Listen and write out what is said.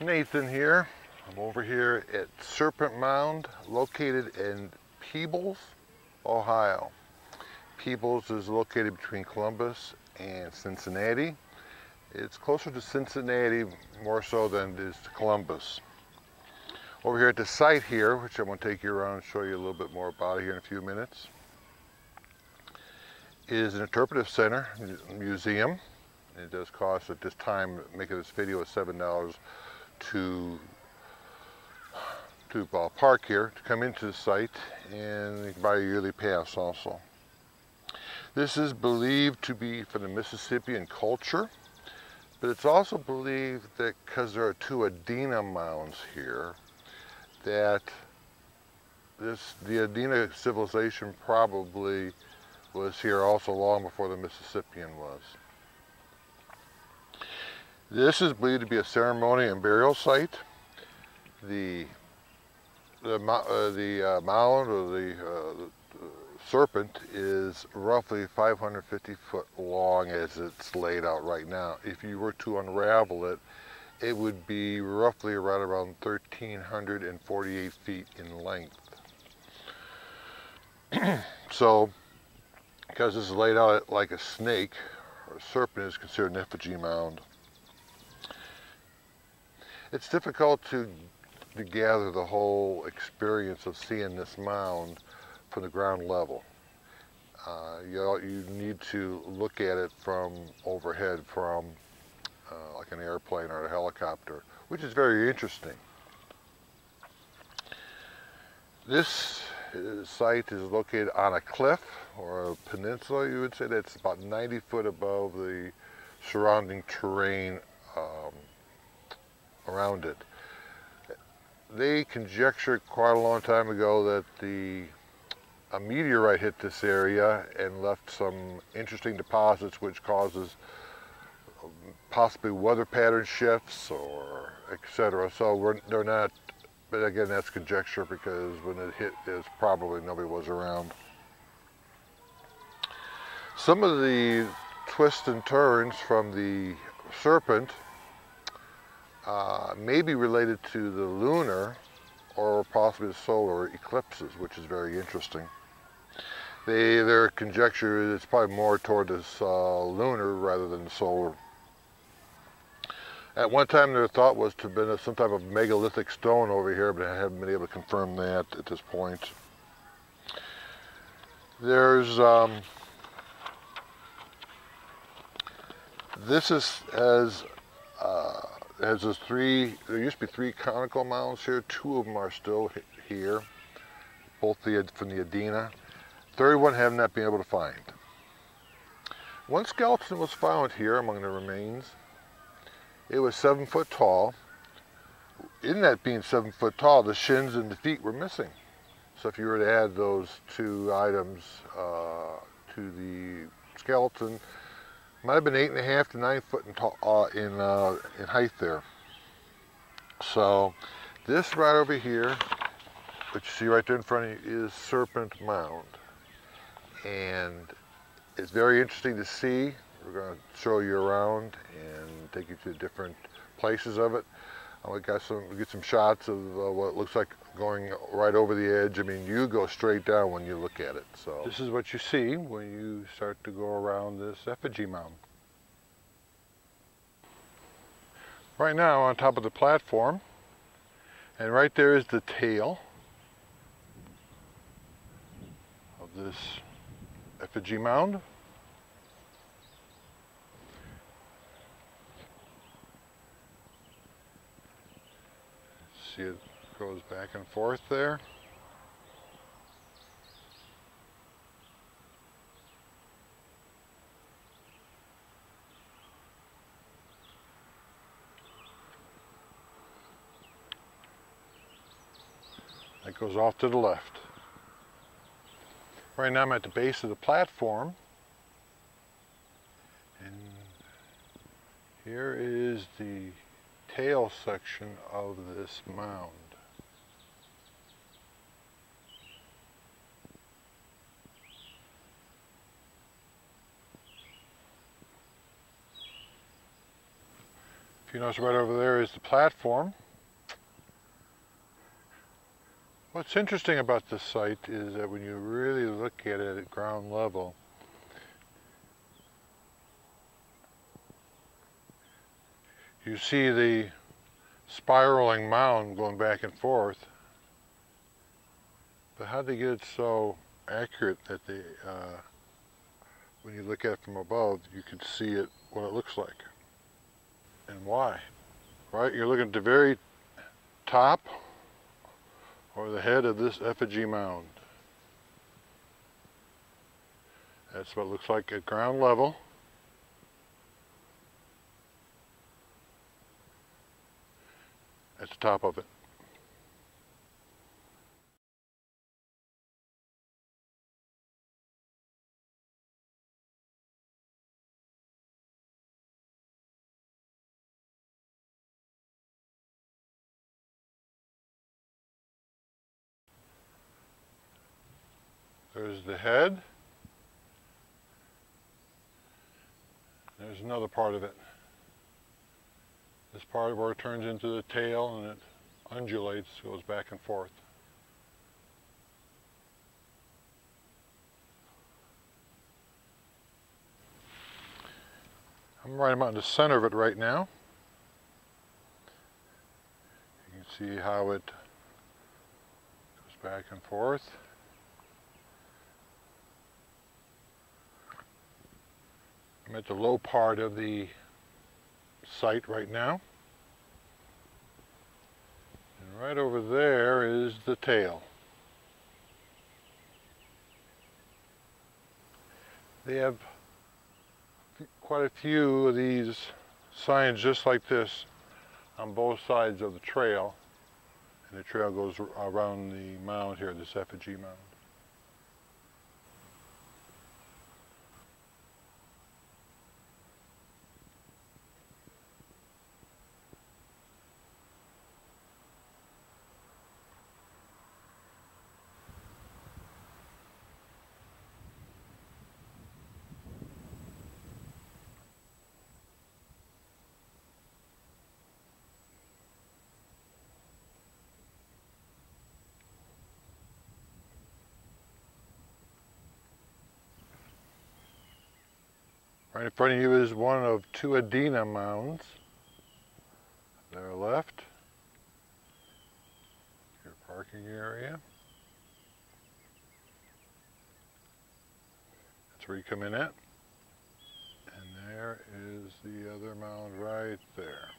Nathan here. I'm over here at Serpent Mound, located in Peebles, Ohio. Peebles is located between Columbus and Cincinnati. It's closer to Cincinnati more so than it is to Columbus. Over here at the site here, which I'm going to take you around and show you a little bit more about it here in a few minutes, is an interpretive center, museum. It does cost at this time, making this video, is $7 to park here, to come into the site, and you can buy a yearly pass also. This is believed to be from the Mississippian culture, but it's also believed that because there are two Adena mounds here, that the Adena civilization probably was here also long before the Mississippian was. This is believed to be a ceremony and burial site. The mound, or the serpent, is roughly 550 foot long as it's laid out right now. If you were to unravel it, it would be roughly right around 1,348 feet in length. So, because this is laid out like a snake, or a serpent is considered an effigy mound. It's difficult to gather the whole experience of seeing this mound from the ground level. You need to look at it from overhead, from like an airplane or a helicopter, which is very interesting. This site is located on a cliff, or a peninsula, you would say, that's about 90 foot above the surrounding terrain around it. They conjectured quite a long time ago that a meteorite hit this area and left some interesting deposits, which causes possibly weather pattern shifts or etc. So they're not, but again, that's conjecture, because when it hit, probably nobody was around. Some of the twists and turns from the serpent may be related to the lunar or possibly the solar eclipses, which is very interesting. Their conjecture is probably more toward this lunar rather than the solar. At one time, their thought was to have been some type of megalithic stone over here, but I haven't been able to confirm that at this point. There's there used to be three conical mounds here. Two of them are still here, both from the Adena. Third one have not been able to find. One skeleton was found here among the remains. It was 7 foot tall. In that being 7 foot tall, the shins and the feet were missing. So if you were to add those two items to the skeleton, it might have been 8.5 to 9 foot in height there. So this right over here what you see right there in front of you is Serpent Mound. And it's very interesting to see. We're going to show you around and take you to different places of it. We get some shots of what it looks like going right over the edge. I mean, you go straight down when you look at it. So this is what you see when you start to go around this effigy mound. Right now, on top of the platform, and right there is the tail of this effigy mound. See, it goes back and forth there. That goes off to the left. Right now I'm at the base of the platform, and here is the tail section of this mound. If you notice, right over there is the platform. What's interesting about this site is that when you really look at it at ground level, you see the spiraling mound going back and forth. But how they get it so accurate that when you look at it from above, you can see it, what it looks like. And why? Right, you're looking at the very top or the head of this effigy mound. That's what it looks like at ground level. At the top of it. There's the head. There's another part of it. This part where it turns into the tail and it undulates, goes back and forth. I'm right about in the center of it right now. You can see how it goes back and forth. I'm at the low part of the site right now. And right over there is the tail. They have quite a few of these signs just like this on both sides of the trail. And the trail goes around the mound here, this effigy mound. Right in front of you is one of two Adena mounds. There left. Your parking area. That's where you come in at. And there is the other mound right there.